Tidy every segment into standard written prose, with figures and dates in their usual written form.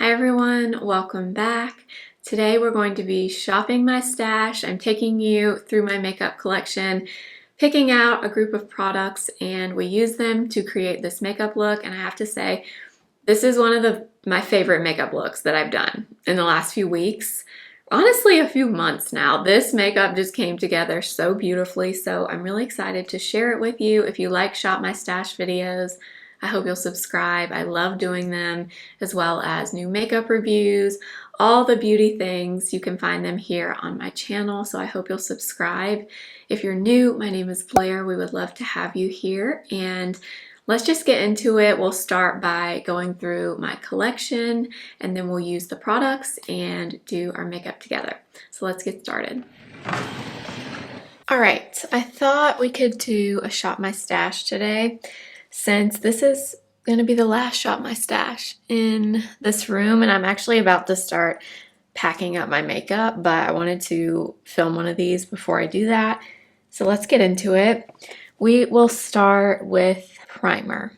Hi everyone, welcome back. Today we're going to be shopping my stash. I'm taking you through my makeup collection, picking out a group of products, and we use them to create this makeup look. And I have to say, this is one of my favorite makeup looks that I've done in the last few weeks. Honestly, a few months now. This makeup just came together so beautifully, so I'm really excited to share it with you. If you like Shop My Stash videos, I hope you'll subscribe. I love doing them, as well as new makeup reviews, all the beauty things. You can find them here on my channel, so I hope you'll subscribe. If you're new, my name is Blair. We would love to have you here, and let's just get into it. We'll start by going through my collection, and then we'll use the products and do our makeup together. So let's get started. All right, I thought we could do a Shop My Stash today, since this is going to be the last Shop My Stash in this room, and I'm actually about to start packing up my makeup, but I wanted to film one of these before I do that. So let's get into it. We will start with primer.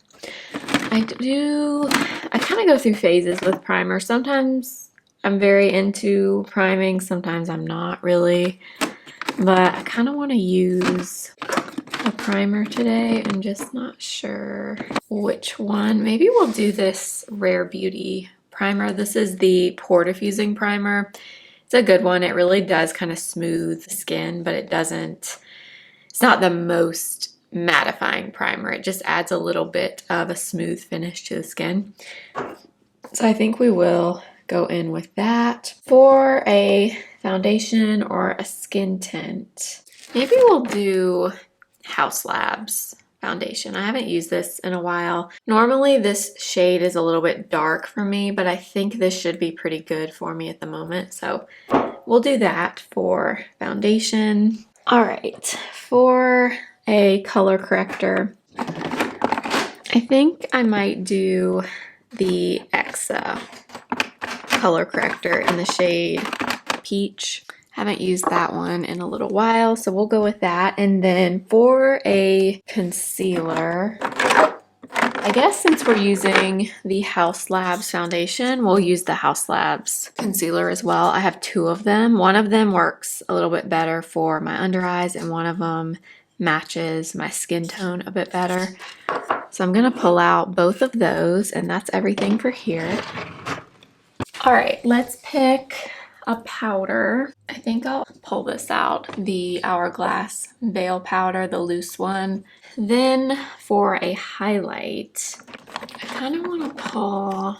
I kind of go through phases with primer. Sometimes I'm very into priming, sometimes I'm not really, but I kind of want to use a primer today. I'm just not sure which one. Maybe we'll do this Rare Beauty primer. This is the Pore Diffusing primer. It's a good one. It really does kind of smooth the skin, but it's not the most mattifying primer. It just adds a little bit of a smooth finish to the skin. So I think we will go in with that. For a foundation or a skin tint, maybe we'll do House Labs foundation. I haven't used this in a while. Normally this shade is a little bit dark for me, but I think this should be pretty good for me at the moment. So we'll do that for foundation. All right, for a color corrector, I think I might do the Exa color corrector in the shade Peach. Haven't used that one in a little while, so we'll go with that. And then for a concealer, I guess since we're using the House Labs foundation, we'll use the House Labs concealer as well. I have two of them. One of them works a little bit better for my under eyes, and one of them matches my skin tone a bit better. So I'm gonna pull out both of those, and that's everything for here. All right, let's pick a powder. I think I'll pull this out, the Hourglass Veil powder, the loose one. Then for a highlight, I kind of want to pull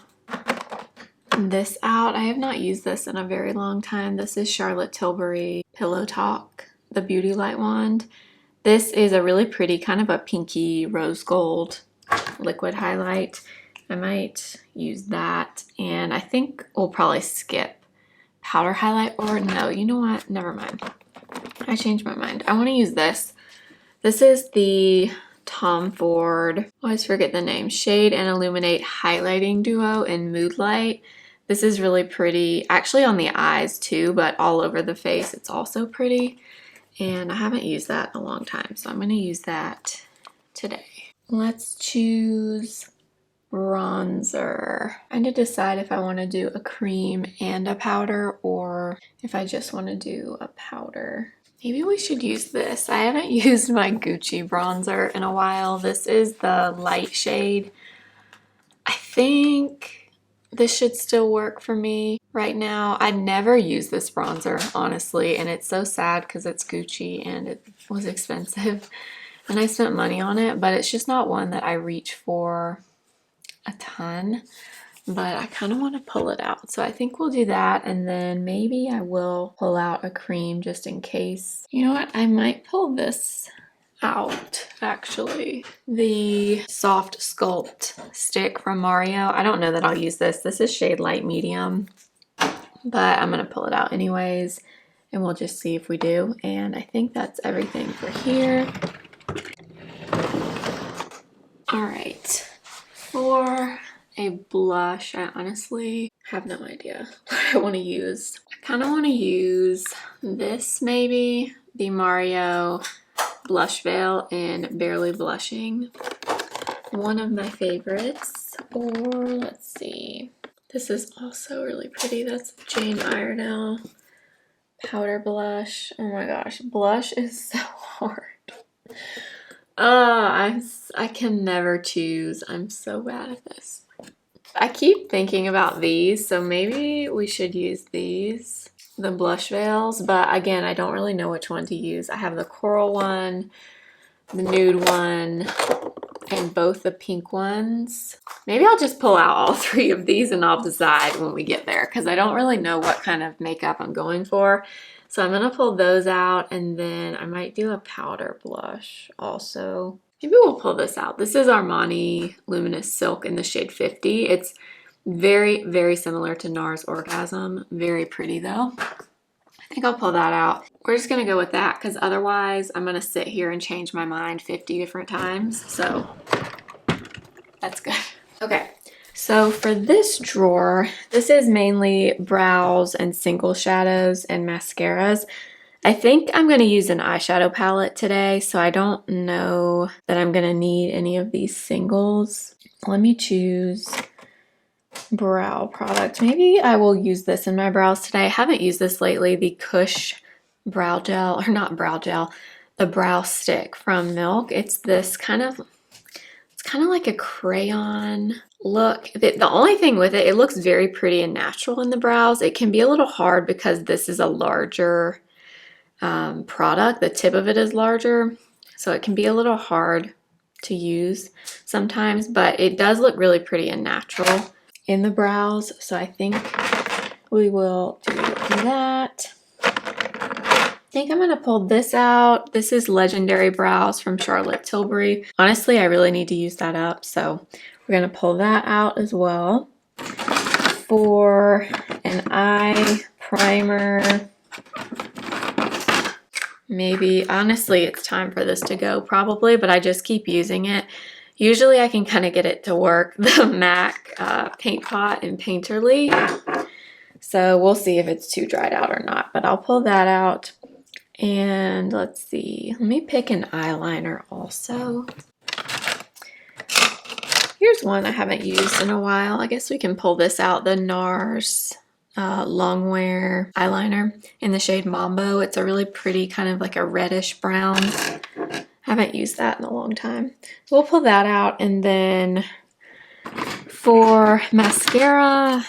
this out. I have not used this in a very long time. This is Charlotte Tilbury Pillow Talk, the Beauty Light wand. This is a really pretty, kind of a pinky rose gold liquid highlight. I might use that, and I think we'll probably skip powder highlight, or no, you know what? Never mind. I changed my mind. I want to use this. This is the Tom Ford, I always forget the name, Shade and Illuminate Highlighting Duo in Moodlight. This is really pretty, actually on the eyes too, but all over the face it's also pretty. And I haven't used that in a long time, so I'm going to use that today. Let's choose bronzer. I need to decide if I want to do a cream and a powder, or if I just want to do a powder. Maybe we should use this. I haven't used my Gucci bronzer in a while. This is the light shade. I think this should still work for me right now. I never use this bronzer, honestly, and it's so sad because it's Gucci and it was expensive and I spent money on it, but it's just not one that I reach for a ton, but I kind of want to pull it out. So I think we'll do that, and then maybe I will pull out a cream just in case. You know what? I might pull this out, actually. The Soft Sculpt stick from Mario. I don't know that I'll use this. This is shade light medium, but I'm going to pull it out anyways, and we'll just see if we do. And I think that's everything for here. All right. For a blush, I honestly have no idea what I want to use. I kind of want to use this, maybe, the Mario Blush Veil in Barely Blushing. One of my favorites. Or let's see. This is also really pretty. That's Jane Iredale powder blush. Oh my gosh, blush is so hard. I can never choose. I'm so bad at this. I keep thinking about these, so maybe we should use these, the blush veils, but again, I don't really know which one to use. I have the coral one, the nude one, and both the pink ones. Maybe I'll just pull out all three of these and I'll decide when we get there, because I don't really know what kind of makeup I'm going for. So I'm gonna pull those out, and then I might do a powder blush also. Maybe we'll pull this out. This is Armani Luminous Silk in the shade 50. It's very, very similar to NARS Orgasm. Very pretty though. I think I'll pull that out. We're just gonna go with that, because otherwise I'm gonna sit here and change my mind 50 different times. So that's good. Okay, so for this drawer, this is mainly brows and single shadows and mascaras. I think I'm going to use an eyeshadow palette today, so I don't know that I'm going to need any of these singles. Let me choose brow product. Maybe I will use this in my brows today. I haven't used this lately, the Kush brow gel, or not brow gel, the brow stick from Milk. It's this kind of, it's kind of like a crayon look. The only thing with it, it looks very pretty and natural in the brows. It can be a little hard because this is a larger product. The tip of it is larger, so it can be a little hard to use sometimes, but it does look really pretty and natural in the brows, so I think we will do that. I think I'm gonna pull this out. This is Legendary Brows from Charlotte Tilbury. Honestly, I really need to use that up, so we're gonna pull that out as well. For an eye primer, maybe, honestly, it's time for this to go probably, but I just keep using it. Usually I can kind of get it to work, the MAC Paint Pot in Painterly. So we'll see if it's too dried out or not, but I'll pull that out. And let's see, let me pick an eyeliner also. Here's one I haven't used in a while. I guess we can pull this out, the NARS Longwear eyeliner in the shade Mambo. It's a really pretty kind of like a reddish brown. Haven't used that in a long time. We'll pull that out, and then for mascara,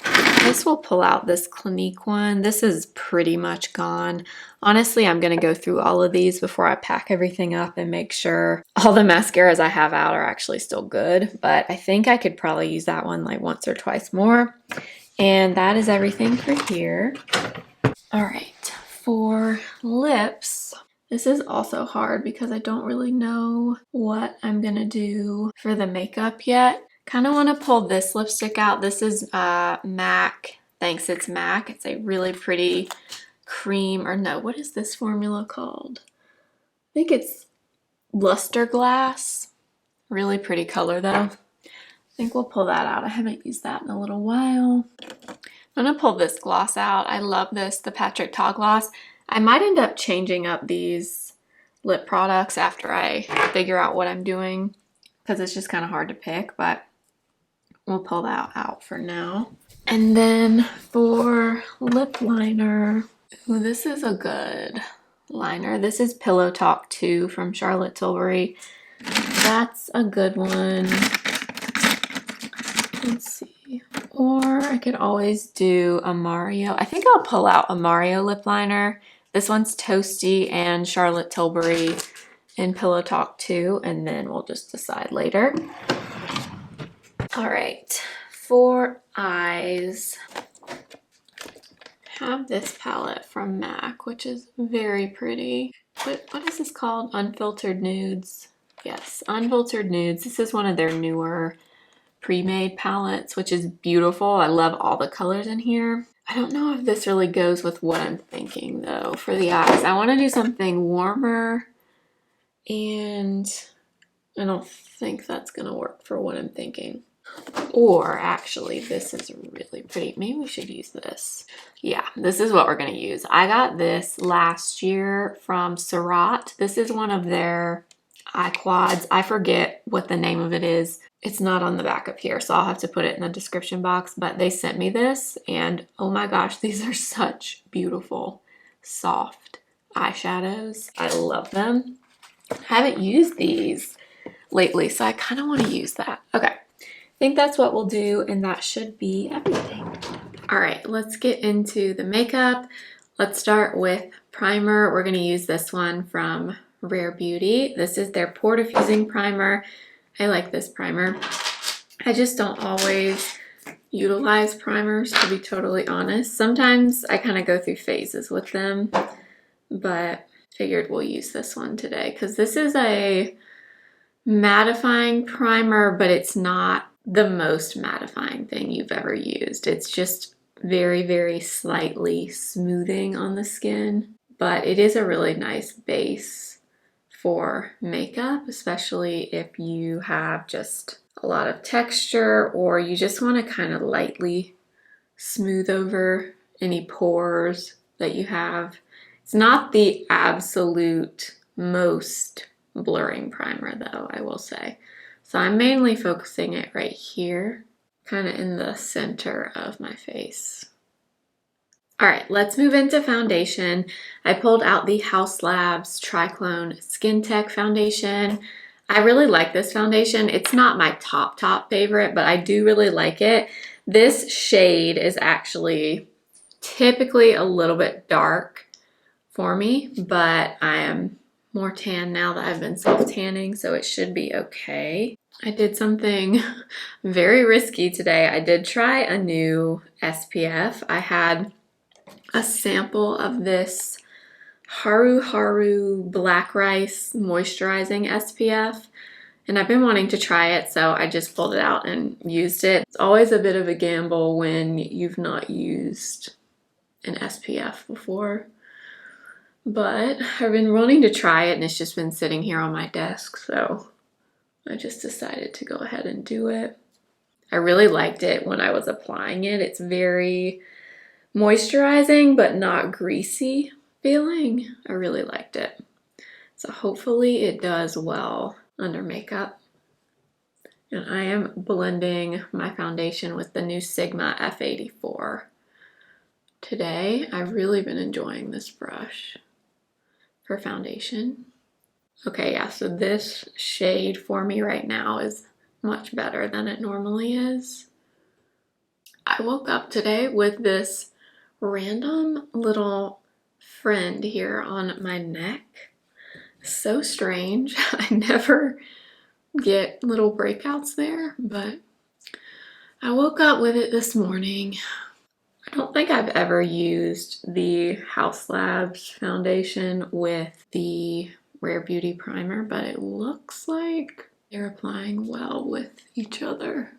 I guess we'll pull out this Clinique one. This is pretty much gone. Honestly, I'm gonna go through all of these before I pack everything up and make sure all the mascaras I have out are actually still good, but I think I could probably use that one like once or twice more. And that is everything for here. All right, for lips, this is also hard because I don't really know what I'm gonna do for the makeup yet. Kind of want to pull this lipstick out. This is MAC, thanks, it's MAC. It's a really pretty cream, or no, what is this formula called? I think it's Luster Glass. Really pretty color though. I think we'll pull that out. I haven't used that in a little while. I'm gonna pull this gloss out. I love this, the Patrick Ta gloss. I might end up changing up these lip products after I figure out what I'm doing, because it's just kind of hard to pick, but we'll pull that out for now. And then for lip liner, ooh, this is a good liner. This is Pillow Talk 2 from Charlotte Tilbury. That's a good one. Let's see. Or I could always do a Mario. I think I'll pull out a Mario lip liner. This one's Toasty and Charlotte Tilbury in Pillow Talk 2, and then we'll just decide later. All right, for eyes, I have this palette from MAC, which is very pretty. What is this called? Unfiltered Nudes. Yes, Unfiltered Nudes. This is one of their newer pre-made palettes, which is beautiful. I love all the colors in here. I don't know if this really goes with what I'm thinking though for the eyes. I want to do something warmer, and I don't think that's gonna work for what I'm thinking. Or actually, this is really pretty. Maybe we should use this. Yeah, this is what we're gonna use. I got this last year from Surratt. This is one of their eye quads. I forget what the name of it is. It's not on the back up here, so I'll have to put it in the description box, but they sent me this and oh my gosh, these are such beautiful, soft eyeshadows. I love them. I haven't used these lately, so I kind of want to use that. Okay, I think that's what we'll do, and that should be everything. All right, let's get into the makeup. Let's start with primer. We're going to use this one from Rare Beauty. This is their Pore Diffusing Primer. I like this primer. I just don't always utilize primers, to be totally honest. Sometimes I kind of go through phases with them, but figured we'll use this one today because this is a mattifying primer, but it's not the most mattifying thing you've ever used. It's just very, very slightly smoothing on the skin, but it is a really nice base for makeup, especially if you have just a lot of texture or you just want to kind of lightly smooth over any pores that you have. It's not the absolute most blurring primer though, I will say. So I'm mainly focusing it right here, kind of in the center of my face. All right, let's move into foundation. I pulled out the Haus Labs Triclone Skin Tech foundation. I really like this foundation. It's not my top favorite, but I do really like it. This shade is actually typically a little bit dark for me, but I am more tan now that I've been self-tanning, so it should be okay. I did something very risky today. I did try a new SPF. I had a sample of this Haru Haru Black Rice Moisturizing SPF, and I've been wanting to try it, so I just pulled it out and used it. It's always a bit of a gamble when you've not used an SPF before, but I've been wanting to try it and it's just been sitting here on my desk, so I just decided to go ahead and do it. I really liked it when I was applying it. It's very moisturizing but not greasy feeling. I really liked it. So hopefully it does well under makeup. And I am blending my foundation with the new Sigma F84 today. I've really been enjoying this brush for foundation. Okay, yeah, so this shade for me right now is much better than it normally is. I woke up today with this random little friend here on my neck. So strange. I never get little breakouts there, but I woke up with it this morning. I don't think I've ever used the Haus Labs foundation with the Rare Beauty primer, but it looks like they're applying well with each other.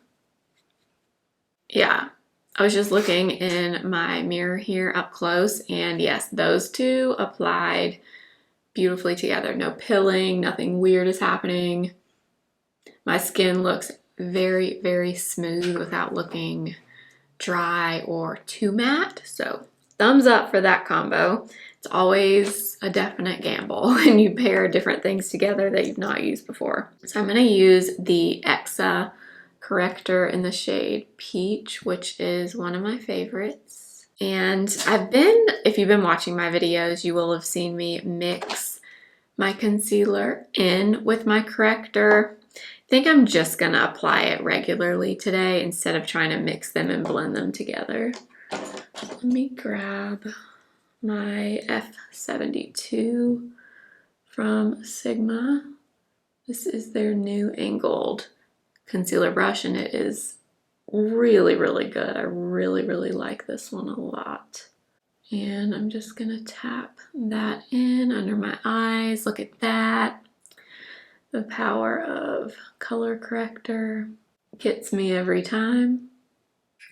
Yeah, I was just looking in my mirror here up close, and yes, those two applied beautifully together. No pilling, nothing weird is happening. My skin looks very, very smooth without looking dry or too matte. So thumbs up for that combo. It's always a definite gamble when you pair different things together that you've not used before. So I'm going to use the Exa Corrector in the shade Peach, which is one of my favorites. And if you've been watching my videos, you will have seen me mix my concealer in with my corrector. I think I'm just going to apply it regularly today instead of trying to mix them and blend them together. Let me grab my F72 from Sigma. This is their new angled concealer brush, and it is really, really good. I really, really like this one a lot. And I'm just gonna tap that in under my eyes. Look at that. The power of color corrector gets me every time.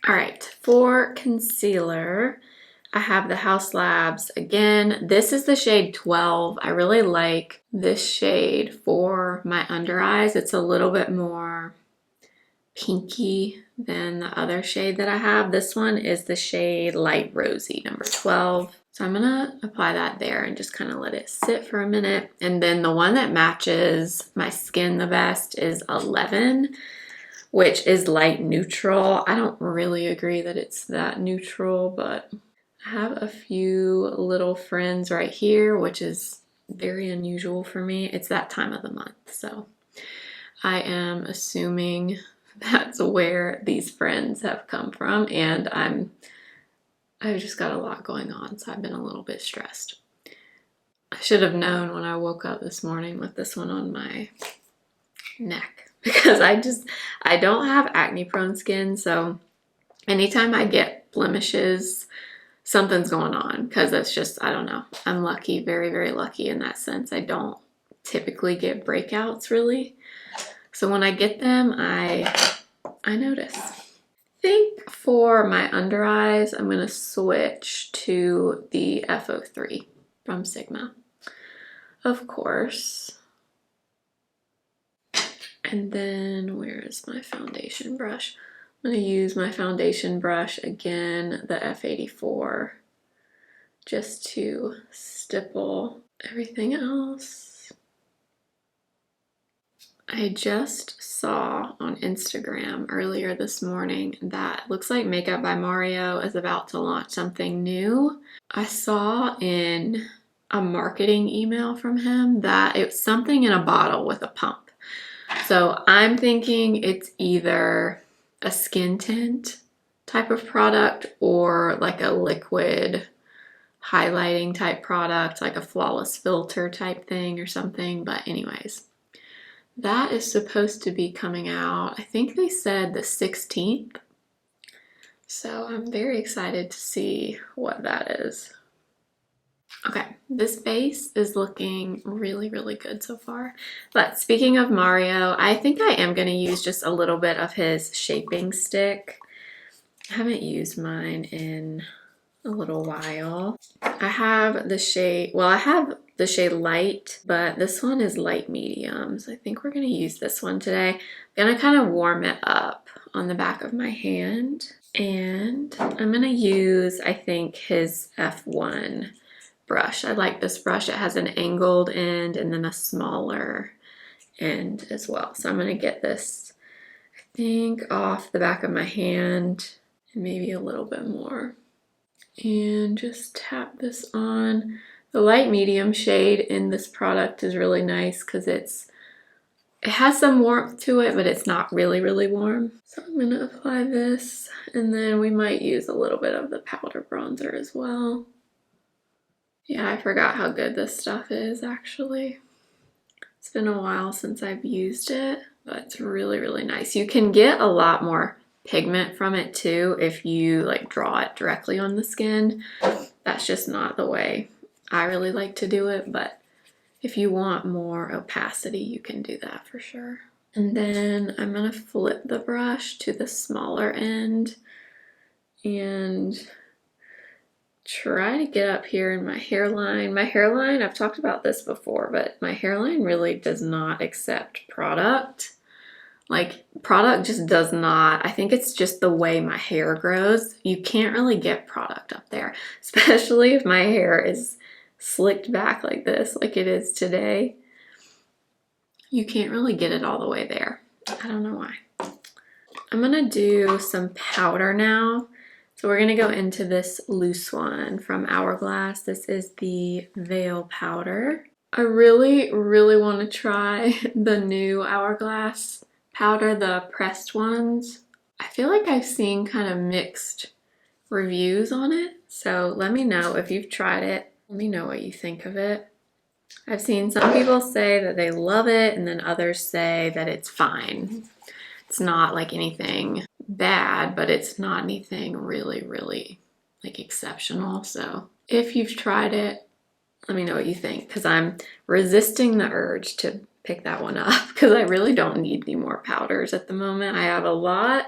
All right, for concealer, I have the Haus Labs. Again, this is the shade 12. I really like this shade for my under eyes. It's a little bit more pinky than the other shade that I have. This one is the shade Light Rosy, number 12. So I'm gonna apply that there and just kind of let it sit for a minute. And then the one that matches my skin the best is 11, which is light neutral. I don't really agree that it's that neutral, but I have a few little friends right here, which is very unusual for me. It's that time of the month, so I am assuming that's where these friends have come from, and I've just got a lot going on, so I've been a little bit stressed. I should have known when I woke up this morning with this one on my neck, because I don't have acne prone skin, so anytime I get blemishes, something's going on, because it's just, I don't know. I'm lucky, very, very lucky in that sense. I don't typically get breakouts really. So when I get them, I notice. I think for my under eyes, I'm going to switch to the F03 from Sigma, of course. And then where is my foundation brush? I'm going to use my foundation brush again, the F84, just to stipple everything else. I just saw on Instagram earlier this morning that looks like Makeup by Mario is about to launch something new. I saw in a marketing email from him that it was something in a bottle with a pump. So I'm thinking it's either a skin tint type of product or like a liquid highlighting type product, like a flawless filter type thing or something. But anyways, that is supposed to be coming out, I think they said the 16th. So I'm very excited to see what that is. Okay, this base is looking really, really good so far. But speaking of Mario, I think I am going to use just a little bit of his shaping stick. I haven't used mine in a little while. I have the shade, well, I have the shade light, but this one is light medium. So I think we're going to use this one today. I'm going to kind of warm it up on the back of my hand. And I'm going to use, I think, his F1 brush. I like this brush. It has an angled end and then a smaller end as well. So I'm going to get this, I think, off the back of my hand and maybe a little bit more. And just tap this on. The light medium shade in this product is really nice because it has some warmth to it, but it's not really, really warm. So I'm going to apply this, and then we might use a little bit of the powder bronzer as well. Yeah, I forgot how good this stuff is, actually. It's been a while since I've used it, but it's really, really nice. You can get a lot more pigment from it too if you like draw it directly on the skin. That's just not the way I really like to do it, but if you want more opacity, you can do that for sure. And then I'm gonna flip the brush to the smaller end and try to get up here in my hairline. My hairline, I've talked about this before, but my hairline really does not accept product. Like, product just does not. I think it's just the way my hair grows. You can't really get product up there, especially if my hair is slicked back like this, like it is today. You can't really get it all the way there. I don't know why. I'm gonna do some powder now. So we're gonna go into this loose one from Hourglass. This is the Veil powder. I really, really want to try the new Hourglass powder, the pressed ones. I feel like I've seen kind of mixed reviews on it, so let me know if you've tried it. Let me know what you think of it. I've seen some people say that they love it, and then others say that it's fine. It's not like anything bad, but it's not anything really, really like exceptional. So if you've tried it, let me know what you think, because I'm resisting the urge to pick that one up because I really don't need any more powders at the moment. I have a lot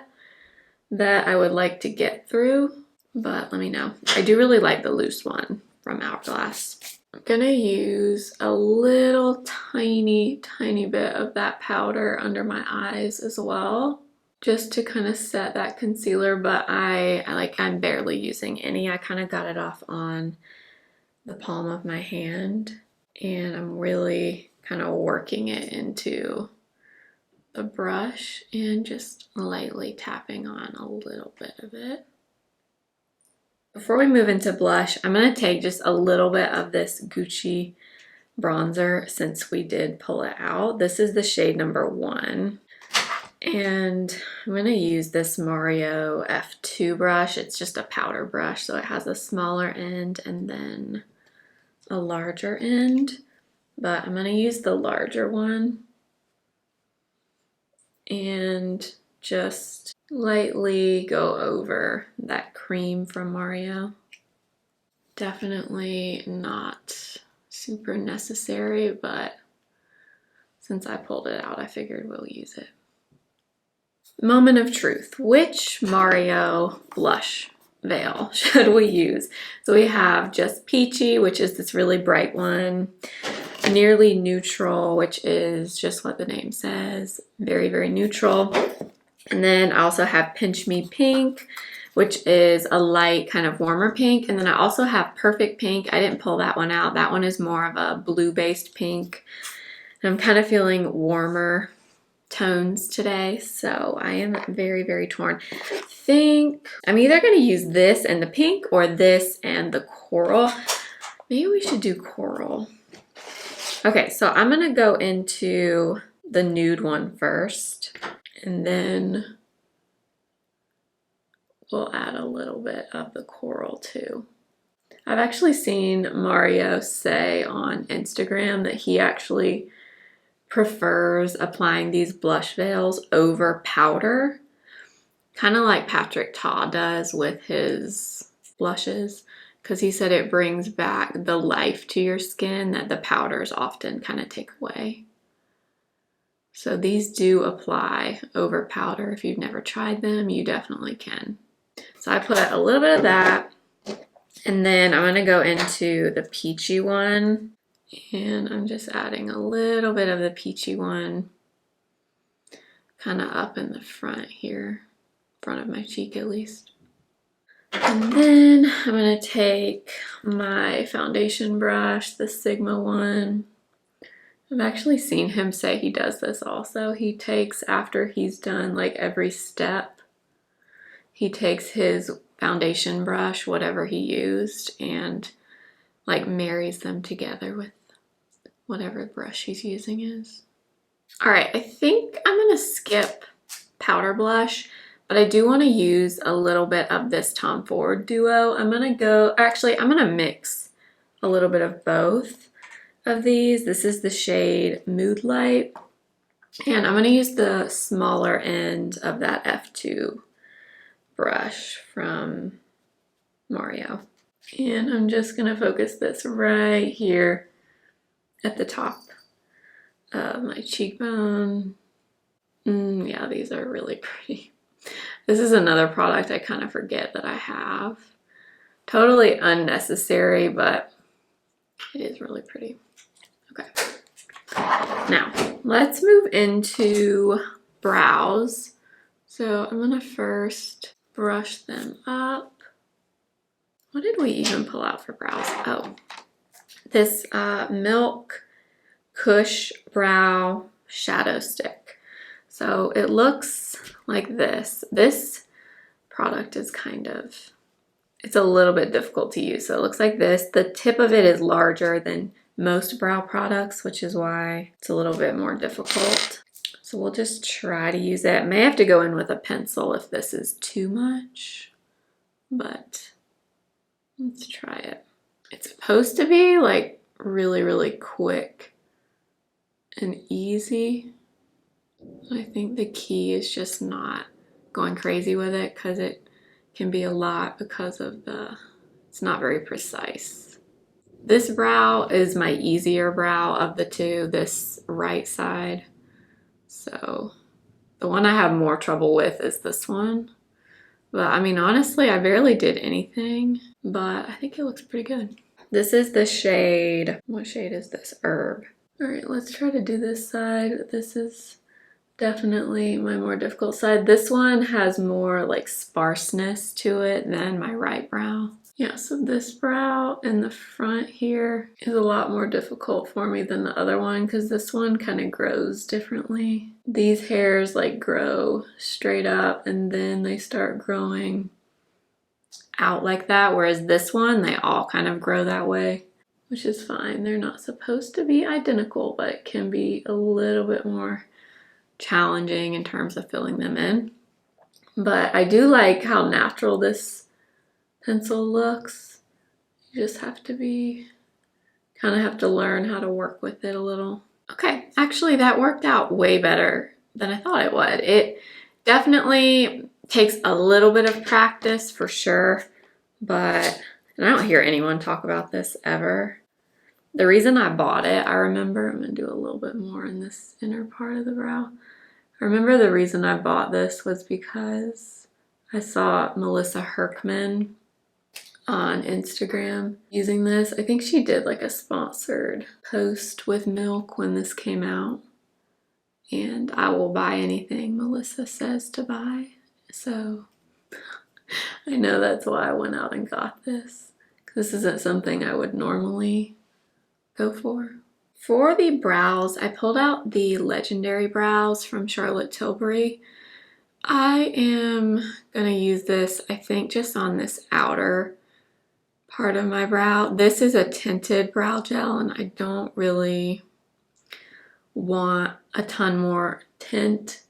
that I would like to get through, but let me know. I do really like the loose one from Hourglass. I'm gonna use a little tiny bit of that powder under my eyes as well, just to kind of set that concealer, but I'm barely using any. I kind of got it off on the palm of my hand, and I'm really kind of working it into the brush and just lightly tapping on a little bit of it. Before we move into blush, I'm going to take just a little bit of this Gucci bronzer since we did pull it out. This is the shade number 1. And I'm going to use this Mario F2 brush. It's just a powder brush, so it has a smaller end and then a larger end. But I'm going to use the larger one and just lightly go over that cream from Mario. Definitely not super necessary, but since I pulled it out, I figured we'll use it. Moment of truth. Which Mario blush veil should we use? So we have just Peachy, which is this really bright one. Nearly Neutral, which is just what the name says. Very, very neutral. And then I also have Pinch Me Pink, which is a light kind of warmer pink. And then I also have Perfect Pink. I didn't pull that one out. That one is more of a blue-based pink. And I'm kind of feeling warmer tones today, so I am very, very torn. I think I'm either going to use this and the pink or this and the coral. Maybe we should do coral. Okay, so I'm going to go into the nude one first, and then we'll add a little bit of the coral too. I've actually seen Mario say on Instagram that he actually prefers applying these blush veils over powder, kind of like Patrick Ta does with his blushes, because he said it brings back the life to your skin that the powders often kind of take away. So these do apply over powder. If you've never tried them, you definitely can. So I put a little bit of that, and then I'm going to go into the Peachy one. And I'm just adding a little bit of the Peachy one kind of up in the front here, front of my cheek at least. And then I'm going to take my foundation brush, the Sigma one. I've actually seen him say he does this also. He takes, after he's done like every step, he takes his foundation brush, whatever he used, and like marries them together with whatever brush he's using is. All right, I think I'm gonna skip powder blush, but I do want to use a little bit of this Tom Ford duo. I'm gonna mix a little bit of both of these. This is the shade Moodlight, and I'm gonna use the smaller end of that F2 brush from Mario. And I'm just gonna focus this right here at the top of my cheekbone. Yeah, these are really pretty. This is another product I kind of forget that I have. Totally unnecessary, but it is really pretty. Okay. Now, let's move into brows. So I'm gonna first brush them up. What did we even pull out for brows? Oh, this Milk Kush Brow Shadow Stick. So it looks like this. This product is it's a little bit difficult to use. So it looks like this. The tip of it is larger than most brow products, which is why it's a little bit more difficult. So we'll just try to use it. May have to go in with a pencil if this is too much, but let's try it. It's supposed to be like really, really quick and easy. I think the key is just not going crazy with it, because it can be a lot because of it's not very precise. This brow is my easier brow of the two, this right side. So the one I have more trouble with is this one. But I mean, honestly, I barely did anything, but I think it looks pretty good. This is the shade, what shade is this? Herb. All right, let's try to do this side. This is definitely my more difficult side. This one has more like sparseness to it than my right brow. Yeah, so this brow in the front here is a lot more difficult for me than the other one because this one kind of grows differently. These hairs like grow straight up and then they start growing out like that, whereas this one, they all kind of grow that way, which is fine. They're not supposed to be identical, but it can be a little bit more challenging in terms of filling them in. But I do like how natural this pencil looks. You just have to have to learn how to work with it a little. Okay, actually that worked out way better than I thought it would. It definitely takes a little bit of practice for sure, but, and I don't hear anyone talk about this ever. The reason I bought it, I remember, I'm gonna do a little bit more in this inner part of the brow. I remember the reason I bought this was because I saw Melissa Herkman on Instagram using this. I think she did like a sponsored post with Milk when this came out. And I will buy anything Melissa says to buy. So I know that's why I went out and got this. This isn't something I would normally go for. For the brows, I pulled out the Legendary Brows from Charlotte Tilbury. I am gonna use this, I think, just on this outer part of my brow. This is a tinted brow gel and I don't really want a ton more tint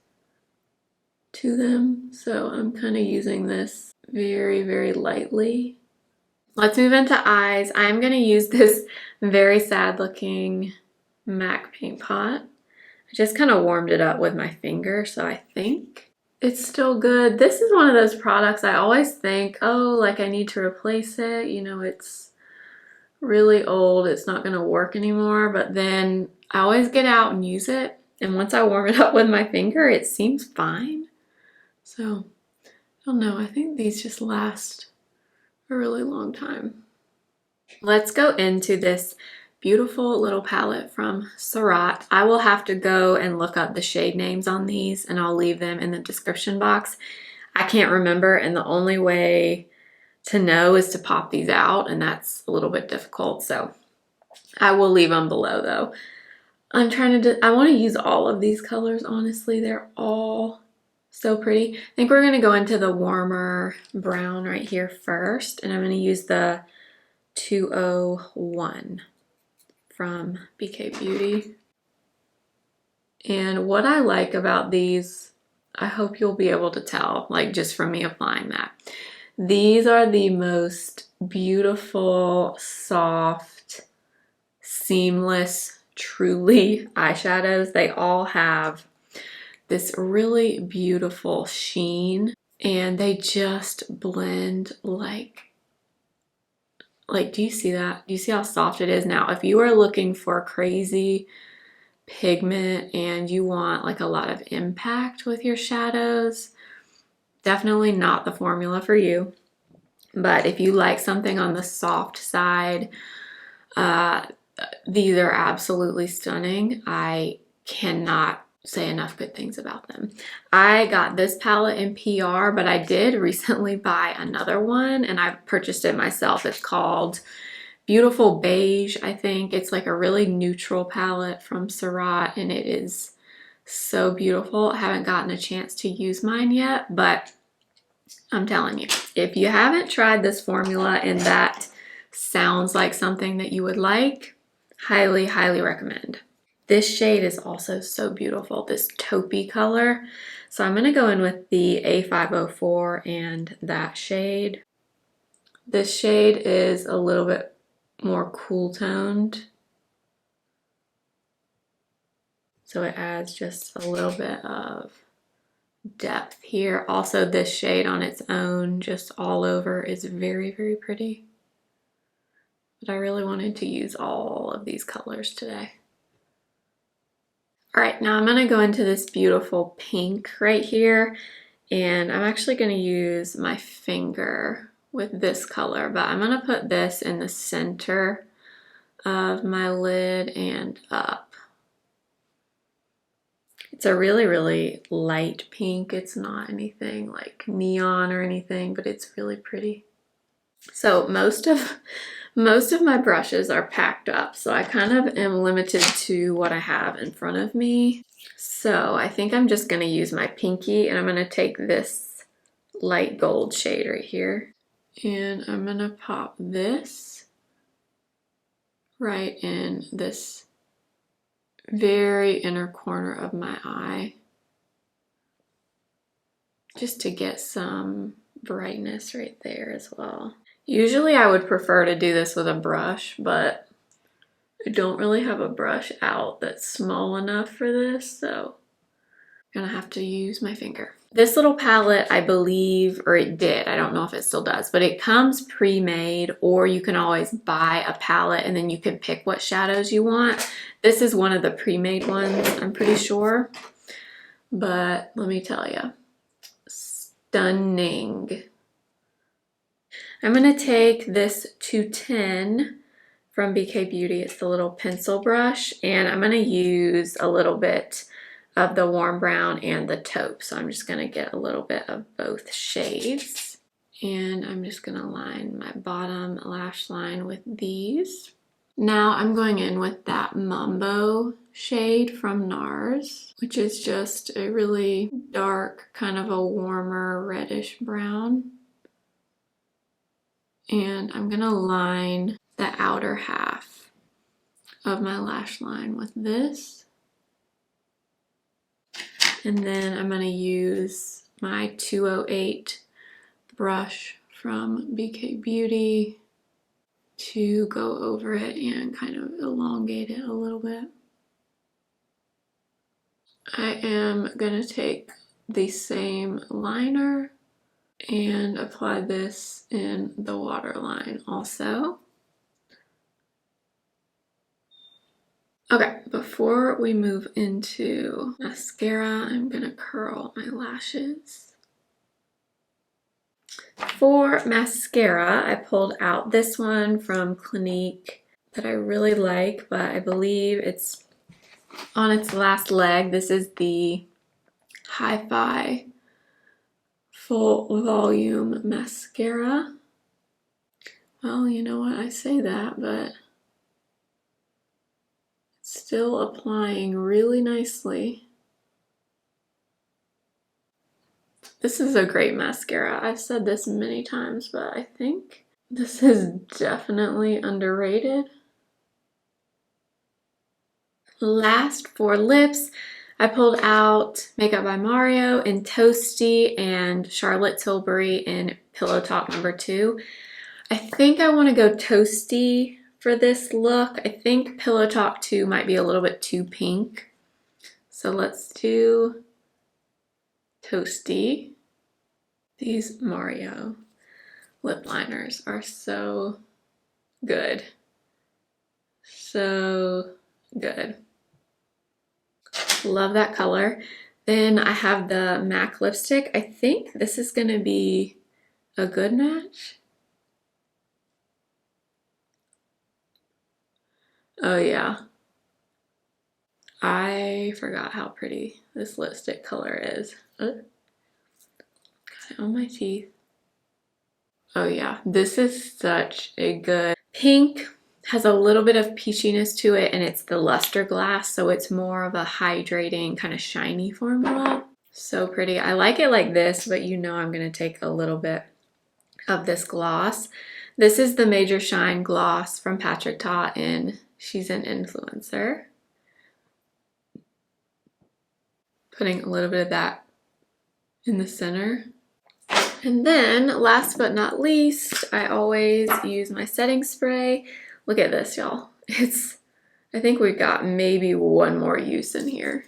to them, so I'm kind of using this very, very lightly. Let's move into eyes. I'm going to use this very sad looking MAC paint pot. I just kind of warmed it up with my finger, so I think it's still good. This is one of those products I always think, oh, like I need to replace it. You know, it's really old. It's not going to work anymore. But then I always get out and use it. And once I warm it up with my finger, it seems fine. So, I don't know. I think these just last a really long time. Let's go into this beautiful little palette from Surratt. I will have to go and look up the shade names on these and I'll leave them in the description box. I can't remember, and the only way to know is to pop these out, and that's a little bit difficult, so I will leave them below though. I'm trying to, I want to use all of these colors, honestly. They're all so pretty. I think we're going to go into the warmer brown right here first, and I'm going to use the 201 from BK Beauty. And what I like about these, I hope you'll be able to tell, like just from me applying that. These are the most beautiful, soft, seamless, truly eyeshadows. They all have this really beautiful sheen and they just blend like do you see that? Do you see how soft it is? Now, if you are looking for crazy pigment and you want like a lot of impact with your shadows, definitely not the formula for you. But if you like something on the soft side, these are absolutely stunning. I cannot say enough good things about them. I got this palette in PR, but I did recently buy another one and I purchased it myself. It's called Beautiful Beige, I think. It's like a really neutral palette from Surratt and it is so beautiful. I haven't gotten a chance to use mine yet, but I'm telling you, if you haven't tried this formula and that sounds like something that you would like, highly, highly recommend. This shade is also so beautiful, this taupey color. So I'm gonna go in with the A504 and that shade. This shade is a little bit more cool toned. So it adds just a little bit of depth here. Also, this shade on its own, just all over, is very, very pretty. But I really wanted to use all of these colors today. All right, now I'm gonna go into this beautiful pink right here, and I'm actually gonna use my finger with this color, but I'm gonna put this in the center of my lid and up. It's a really, really light pink. It's not anything like neon or anything, but it's really pretty. So most of my brushes are packed up, so I kind of am limited to what I have in front of me. So I think I'm just gonna use my pinky, and I'm gonna take this light gold shade right here, and I'm gonna pop this right in this very inner corner of my eye, just to get some brightness right there as well. Usually I would prefer to do this with a brush, but I don't really have a brush out that's small enough for this, so I'm gonna have to use my finger. This little palette, I believe, or it did, I don't know if it still does, but it comes pre-made, or you can always buy a palette and then you can pick what shadows you want. This is one of the pre-made ones, I'm pretty sure. But let me tell you, stunning. I'm gonna take this 210 from BK Beauty. It's the little pencil brush, and I'm gonna use a little bit of the warm brown and the taupe. So I'm just gonna get a little bit of both shades. And I'm just gonna line my bottom lash line with these. Now I'm going in with that Mambo shade from NARS, which is just a really dark, kind of a warmer reddish brown. And I'm gonna line the outer half of my lash line with this. And then I'm gonna use my 208 brush from BK Beauty to go over it and kind of elongate it a little bit. I am gonna take the same liner and apply this in the waterline also. Okay, before we move into mascara, I'm gonna curl my lashes. For mascara, I pulled out this one from Clinique that I really like, but I believe it's on its last leg. This is the Hi-Fi Full Volume Mascara. Well, you know what, I say that, but it's still applying really nicely. This is a great mascara. I've said this many times, but I think this is definitely underrated. Last, for lips, I pulled out Makeup by Mario in Toasty and Charlotte Tilbury in Pillow Talk No. 2. I think I want to go Toasty for this look. I think Pillow Talk 2 might be a little bit too pink. So let's do Toasty. These Mario lip liners are so good. So good. Love that color. Then I have the MAC lipstick. I think this is gonna be a good match. Oh yeah. I forgot how pretty this lipstick color is. Got it on my teeth. Oh yeah, this is such a good pink. Has a little bit of peachiness to it, and it's the luster glass, so it's more of a hydrating, kind of shiny formula. So pretty. I like it like this, but you know I'm gonna take a little bit of this gloss. This is the Major Shine gloss from Patrick Ta in She's an Influencer. Putting a little bit of that in the center. And then, last but not least, I always use my setting spray. Look at this, y'all. I think we've got maybe one more use in here.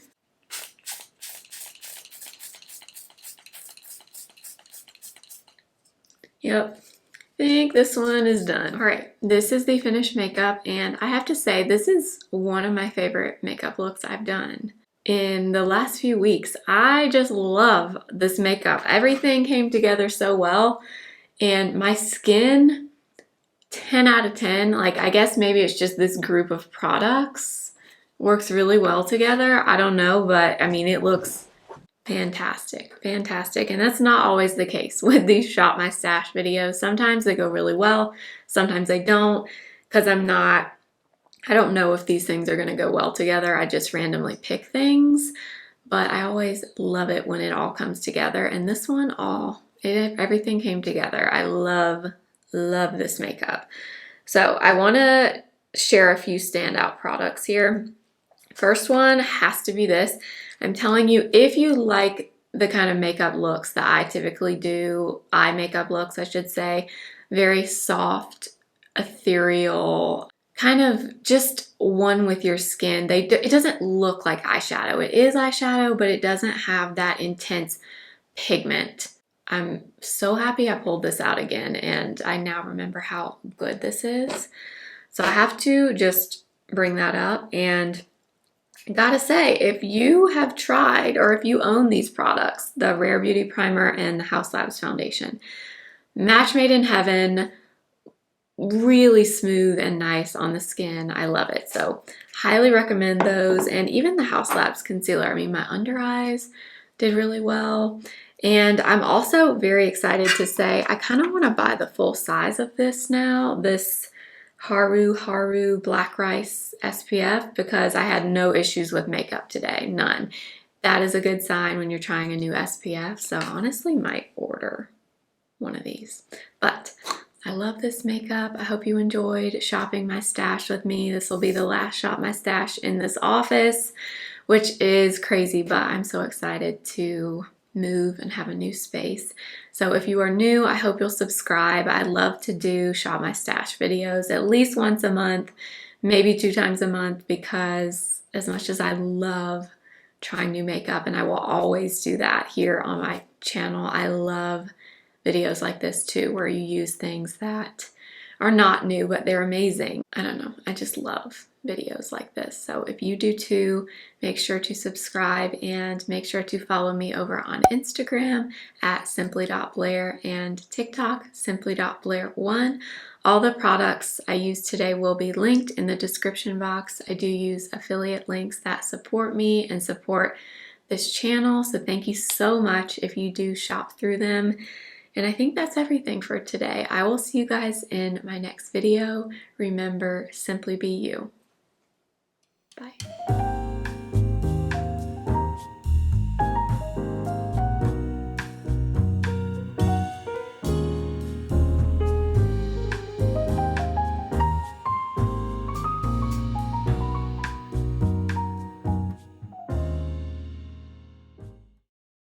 Yep, I think this one is done. All right, this is the finished makeup, and I have to say, this is one of my favorite makeup looks I've done in the last few weeks. I just love this makeup. Everything came together so well, and my skin, 10 out of 10. Like, I guess maybe it's just this group of products works really well together. I don't know, but I mean, it looks fantastic, fantastic. And that's not always the case with these Shop My Stash videos. Sometimes they go really well, sometimes they don't, because I don't know if these things are going to go well together. I just randomly pick things, but I always love it when it all comes together. And this one, everything came together. I love this makeup. So I want to share a few standout products here. First one has to be this. I'm telling you, if you like the kind of makeup looks that I typically do, eye makeup looks, I should say, very soft, ethereal, kind of just one with your skin. It doesn't look like eyeshadow. It is eyeshadow, but it doesn't have that intense pigment. I'm so happy I pulled this out again, and I now remember how good this is. So I have to just bring that up, and gotta say, if you have tried or if you own these products, the Rare Beauty Primer and the Haus Labs Foundation, match made in heaven, really smooth and nice on the skin. I love it. So highly recommend those, and even the Haus Labs concealer. I mean, my under eyes did really well. And I'm also very excited to say I kind of want to buy the full size of this now, this Haru Black Rice SPF, because I had no issues with makeup today, none. That is a good sign when you're trying a new SPF, so honestly might order one of these. But I love this makeup. I hope you enjoyed shopping my stash with me. This will be the last Shop My Stash in this office, which is crazy, but I'm so excited to move and have a new space. So if you are new, I hope you'll subscribe. I love to do Shop My Stash videos at least once a month, maybe 2 times a month, because as much as I love trying new makeup, and I will always do that here on my channel, I love videos like this too, where you use things that are not new, but they're amazing. I don't know, I just love videos like this. So if you do too, make sure to subscribe and make sure to follow me over on Instagram at simply.blair and TikTok simply.blair1. All the products I used today will be linked in the description box. I do use affiliate links that support me and support this channel, so thank you so much if you do shop through them. And I think that's everything for today. I will see you guys in my next video. Remember, simply be you. Bye.